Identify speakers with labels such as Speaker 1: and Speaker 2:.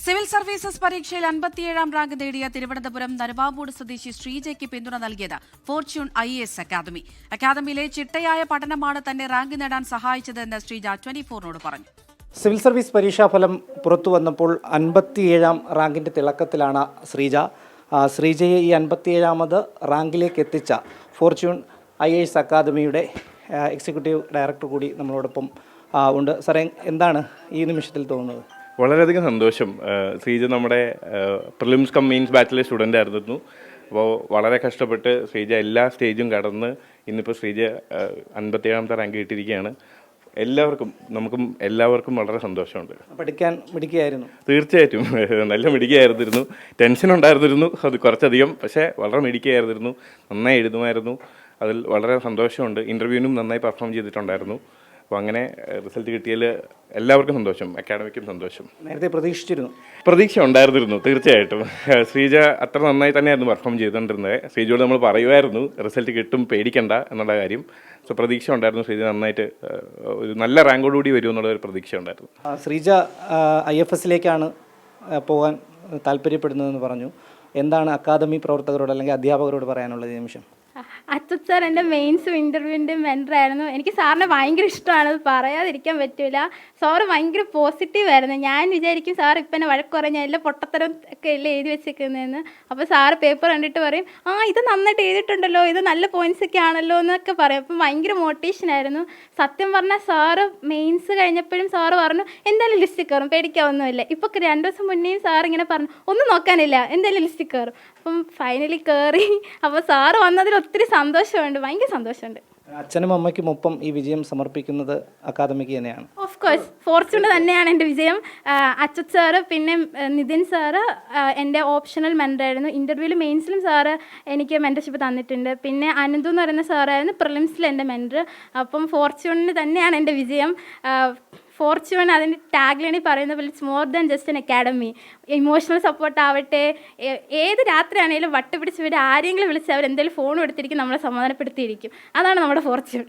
Speaker 1: Civil services പരീക്ഷയിൽ 57ാം rank നേടിയ തിരുവനന്തപുരം നരവാമൂട് സ്വദേശി ശ്രീജയ്ക്ക് പിന്തുണ നൽകിയത് ഫോർച്യൂൺ IAS അക്കാദമി. അക്കാദമിയിലെ ചിട്ടയായ പഠനമാണ് തന്നെ റാങ്ക് നേടാൻ സഹായിച്ചതെന്ന് ശ്രീജ 24നോട് പറഞ്ഞു.
Speaker 2: സിവിൽ സർവീസ് പരീക്ഷാഫലം പുറത്തു വന്നപ്പോൾ 57ാം റാങ്കിൻ്റെ തിളക്കത്തിലാണ് ശ്രീജയെ ഈ 57ാമത് റാങ്കിലേക്ക് എത്തിച്ച ഫോർച്യൂൺ IAS അക്കാദമിയുടെ എക്സിക്യൂട്ടീവ് ഡയറക്ടർ കൂടി നമ്മളോടൊപ്പം ഉണ്ട്. സാറേ, എന്താണ് ഈ നിമിഷത്തിൽ തോന്നുന്നത്?
Speaker 3: വളരെയധികം സന്തോഷം. ശ്രീജ നമ്മുടെ പ്രിലിംസ് കം മെയിൻസ് ബാച്ചിലെ സ്റ്റുഡൻ്റ് ആയിരുന്നു. അപ്പോൾ വളരെ കഷ്ടപ്പെട്ട് ശ്രീജ എല്ലാ സ്റ്റേജും കടന്ന് ഇന്നിപ്പോൾ ശ്രീജ 57ാമത്തെ റാങ്ക് കിട്ടിയിരിക്കുകയാണ്. നമുക്കും എല്ലാവർക്കും വളരെ സന്തോഷമുണ്ട്.
Speaker 2: പഠിക്കാൻ മിടുക്കിയായിരുന്നു?
Speaker 3: തീർച്ചയായിട്ടും നല്ല മിടുക്കിയായിരുന്നു. ടെൻഷൻ ഉണ്ടായിരുന്നിരുന്നു അത് കുറച്ചധികം, പക്ഷേ വളരെ മിടുക്കിയായിരുന്നു. നന്നായി എഴുതുമായിരുന്നു. അതിൽ വളരെ സന്തോഷമുണ്ട്. ഇൻ്റർവ്യൂവിനും നന്നായി പെർഫോം ചെയ്തിട്ടുണ്ടായിരുന്നു. അപ്പോൾ അങ്ങനെ റിസൾട്ട് കിട്ടിയതിൽ എല്ലാവർക്കും സന്തോഷം, അക്കാഡമിക്കും സന്തോഷം.
Speaker 2: നേരത്തെ
Speaker 3: പ്രതീക്ഷ ഉണ്ടായിരുന്നിരുന്നു. തീർച്ചയായിട്ടും ശ്രീജ അത്ര നന്നായി തന്നെയായിരുന്നു പെർഫോം ചെയ്തുകൊണ്ടിരുന്നത്. ശ്രീജയോട് നമ്മൾ പറയുമായിരുന്നു റിസൾട്ട് കിട്ടും, പേടിക്കണ്ട എന്നുള്ള കാര്യം. സോ പ്രതീക്ഷ ഉണ്ടായിരുന്നു ശ്രീജ നന്നായിട്ട് ഒരു നല്ല റാങ്കോടുകൂടി വരും എന്നുള്ള ഒരു പ്രതീക്ഷ ഉണ്ടായിരുന്നു.
Speaker 2: ശ്രീജ IFSലേക്കാണ് പോകാൻ താല്പര്യപ്പെടുന്നതെന്ന് പറഞ്ഞു. എന്താണ് അക്കാദമി പ്രവർത്തകരോട് അല്ലെങ്കിൽ അധ്യാപകരോട് പറയാനുള്ളത് ഈ നിമിഷം?
Speaker 4: അച്യുത് സാർ എൻ്റെ മെയിൻസും ഇൻ്റർവ്യൂവിൻ്റെയും മെൻറ്ററായിരുന്നു. എനിക്ക് സാറിനെ ഭയങ്കര ഇഷ്ടമാണ്, അത് പറയാതിരിക്കാൻ പറ്റില്ല. സാറ് ഭയങ്കര പോസിറ്റീവായിരുന്നു. ഞാൻ വിചാരിക്കും സാർ ഇപ്പം എന്നെ വഴക്ക് പറഞ്ഞാൽ എല്ലാം പൊട്ടത്തരം ഒക്കെ എല്ലാം എഴുതി വെച്ചേക്കുന്നതെന്ന്. അപ്പോൾ സാറ് പേപ്പർ കണ്ടിട്ട് പറയും, ഇത് നന്നായിട്ട് എഴുതിയിട്ടുണ്ടല്ലോ, ഇത് നല്ല പോയിൻറ്റ്സ് ഒക്കെ ആണല്ലോ എന്നൊക്കെ പറയും. അപ്പം ഭയങ്കര മോട്ടിവേഷനായിരുന്നു. സത്യം പറഞ്ഞാൽ സാറ് മെയിൻസ് കഴിഞ്ഞപ്പോഴും സാറ് പറഞ്ഞു എന്തായാലും ലിസ്റ്റിൽ കയറും, പേടിക്കാവൊന്നുമില്ല. ഇപ്പോൾ 2 ദിവസം മുന്നേയും സാർ ഇങ്ങനെ പറഞ്ഞു ഒന്നും നോക്കാനില്ല, എന്തായാലും ലിസ്റ്റിൽ കയറും. അപ്പം ഫൈനലി കയറി. അപ്പോൾ സാറ് വന്നതിൽ ഒത്തിരി സന്തോഷമുണ്ട്, ഭയങ്കര സന്തോഷമുണ്ട്.
Speaker 2: അച്ഛനും അമ്മയ്ക്കും ഒപ്പം ഈ വിജയം സമർപ്പിക്കുന്നത് അക്കാദമിക്ക് തന്നെയാണ്.
Speaker 4: ഓഫ് കോഴ്സ് ഫോർച്യൂൺ തന്നെയാണ് എൻ്റെ വിജയം. അച്യുത് സാറ് പിന്നെ നിതിൻ സാറ് എൻ്റെ ഓപ്ഷണൽ മെൻറ്ററായിരുന്നു. ഇൻ്റർവ്യൂവിലും മെയിൻസിലും സാറ് എനിക്ക് മെൻറ്റർഷിപ്പ് തന്നിട്ടുണ്ട്. പിന്നെ അനന്തു എന്ന് പറയുന്ന സാറായിരുന്നു പ്രിലിംസിൽ എൻ്റെ മെൻറ്റർ. അപ്പം ഫോർച്യൂണിന് തന്നെയാണ് എൻ്റെ വിജയം. ഫോർച്യൂൺ അതിൻ്റെ ടാഗ്ലൈനിൽ പറയുന്ന പോലെ it's more than just N academy. Emotional support ആവട്ടെ, ഏത് രാത്രിയാണെങ്കിലും വട്ടുപിടിച്ച് ആരെങ്കിലും വിളിച്ച് അവരെന്തെങ്കിലും ഫോൺ എടുത്തിരിക്കും, നമ്മളെ സമാധാനപ്പെടുത്തിയിരിക്കും. അതാണ് നമ്മുടെ ഫോർച്യൂൺ.